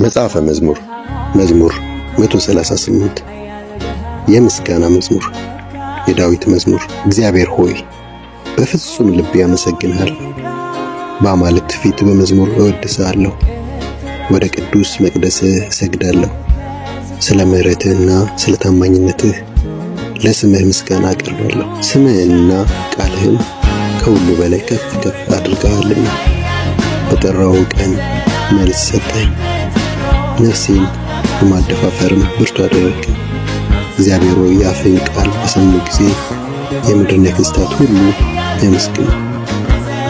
መጽሐፈ መዝሙር መዝሙር 138 የምስጋና መዝሙር የዳዊት መዝሙር። እግዚአብሔር ሆይ በፍጹም ልቤ አመሰግንሃለሁ፣ በአማልክት ፊት በመዝሙር እወድስሃለሁ። ወደ ቅዱስ መቅደስህ እሰግዳለሁ። ስለ ምሕረትህና ስለ ታማኝነትህ ለስምህ ምስጋና አቀርባለሁ። ስምህንና ቃልህን ከሁሉ በላይ ከፍ ከፍ አድርገሃልና። በጠራው ቀን መልስ ሰጠኝ፣ ነፍሴን በማደፋፈርም ብርቱ አደረግህ። እግዚአብሔር ሆይ የአፍህን ቃል በሰሙ ጊዜ የምድር ነገሥታት ሁሉ ያመስግኑ።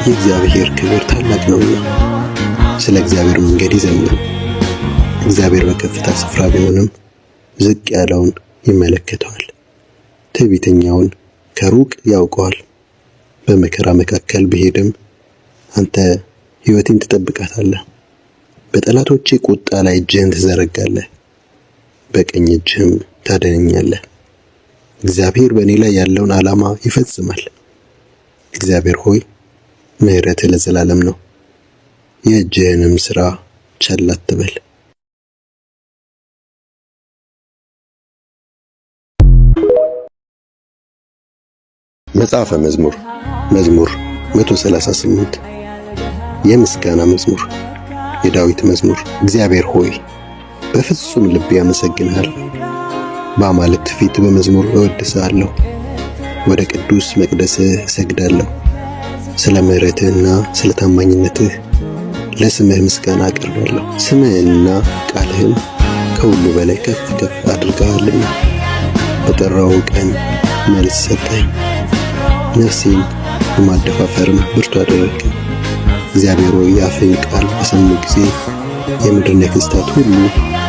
የእግዚአብሔር ክብር ታላቅ ነውና ስለ እግዚአብሔር መንገድ ይዘምሩ። እግዚአብሔር በከፍታ ስፍራ ቢሆንም ዝቅ ያለውን ይመለከተዋል። ትዕቢተኛውን ከሩቅ ያውቀዋል። በመከራ መካከል ብሄድም አንተ ሕይወቴን ትጠብቃታለህ። በጠላቶቼ ቁጣ ላይ እጅህን ትዘረጋለህ፣ በቀኝ እጅህም ታደነኛለህ። እግዚአብሔር በእኔ ላይ ያለውን ዓላማ ይፈጽማል። እግዚአብሔር ሆይ ምሕረትህ ለዘላለም ነው፣ የእጅህንም ሥራ ቸል አትበል። መጽሐፈ መዝሙር መዝሙር 138 የምስጋና መዝሙር የዳዊት መዝሙር። እግዚአብሔር ሆይ በፍጹም ልቤ አመሰግንሃለሁ፣ በአማልክት ፊት በመዝሙር እወድስሃለሁ። ወደ ቅዱስ መቅደስህ እሰግዳለሁ። ስለ ምሕረትህና ስለ ታማኝነትህ ለስምህ ምስጋና አቀርባለሁ። ስምህንና ቃልህን ከሁሉ በላይ ከፍ ከፍ አድርገሃልና። በጠራው ቀን መልስ ሰጠኝ፣ ነፍሴን በማደፋፈርም ብርቱ አደረግህ። እግዚአብሔር ሆይ የአፍህን ቃል በሰሙ ጊዜ የምድር ነገሥታት ሁሉ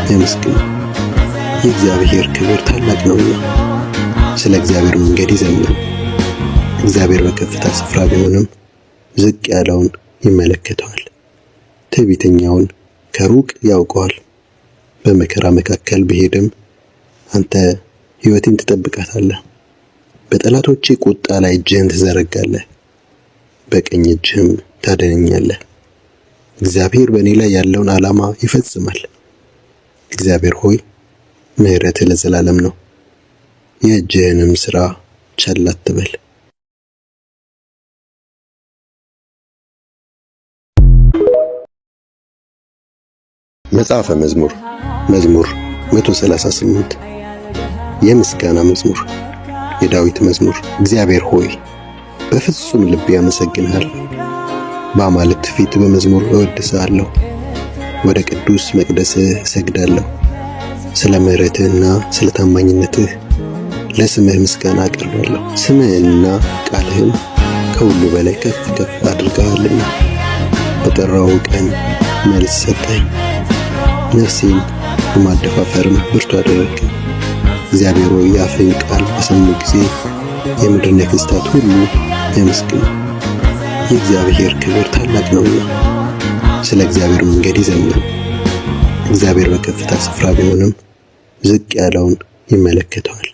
ያመስግኑ። የእግዚአብሔር ክብር ታላቅ ነውና ስለ እግዚአብሔር መንገድ ይዘምሩ። እግዚአብሔር በከፍታ ስፍራ ቢሆንም ዝቅ ያለውን ይመለከተዋል። ትዕቢተኛውን ከሩቅ ያውቀዋል። በመከራ መካከል ብሄድም አንተ ሕይወቴን ትጠብቃታለህ። በጠላቶቼ ቁጣ ላይ እጅህን ትዘረጋለህ፣ በቀኝ እጅህም ታደነኛለህ። እግዚአብሔር በእኔ ላይ ያለውን ዓላማ ይፈጽማል። እግዚአብሔር ሆይ ምሕረትህ ለዘላለም ነው፣ የእጅህንም ሥራ ቸል አትበል። መጽሐፈ መዝሙር መዝሙር 138 የምስጋና መዝሙር የዳዊት መዝሙር። እግዚአብሔር ሆይ በፍጹም ልቤ አመሰግንሃለሁ፣ በአማልክት ፊት በመዝሙር እወድስሃለሁ። ወደ ቅዱስ መቅደስህ እሰግዳለሁ። ስለ ምሕረትህና ስለ ታማኝነትህ ለስምህ ምስጋና አቀርባለሁ። ስምህንና ቃልህን ከሁሉ በላይ ከፍ ከፍ አድርገሃልና። በጠራው ቀን መልስ ሰጠኝ፣ ነፍሴን በማደፋፈርም ብርቱ አደረግህ። እግዚአብሔር ሆይ የአፍህን ቃል በሰሙ ጊዜ የምድር ነገሥታት ሁሉ ያመስግኑ። የእግዚአብሔር ክብር ታላቅ ነውና ስለ እግዚአብሔር መንገድ ይዘምሩ። እግዚአብሔር በከፍታ ስፍራ ቢሆንም ዝቅ ያለውን ይመለከተዋል።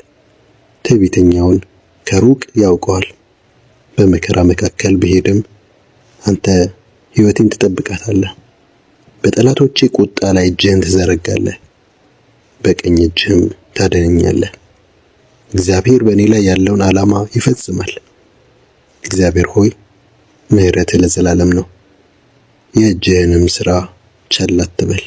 ትዕቢተኛውን ከሩቅ ያውቀዋል። በመከራ መካከል ብሄድም አንተ ሕይወቴን ትጠብቃታለህ። በጠላቶቼ ቁጣ ላይ እጅህን ትዘረጋለህ፣ በቀኝ እጅህም ታደነኛለህ። እግዚአብሔር በእኔ ላይ ያለውን ዓላማ ይፈጽማል። እግዚአብሔር ሆይ ምሕረትህ ለዘላለም ነው፣ የእጅህንም ሥራ ቸል አትበል።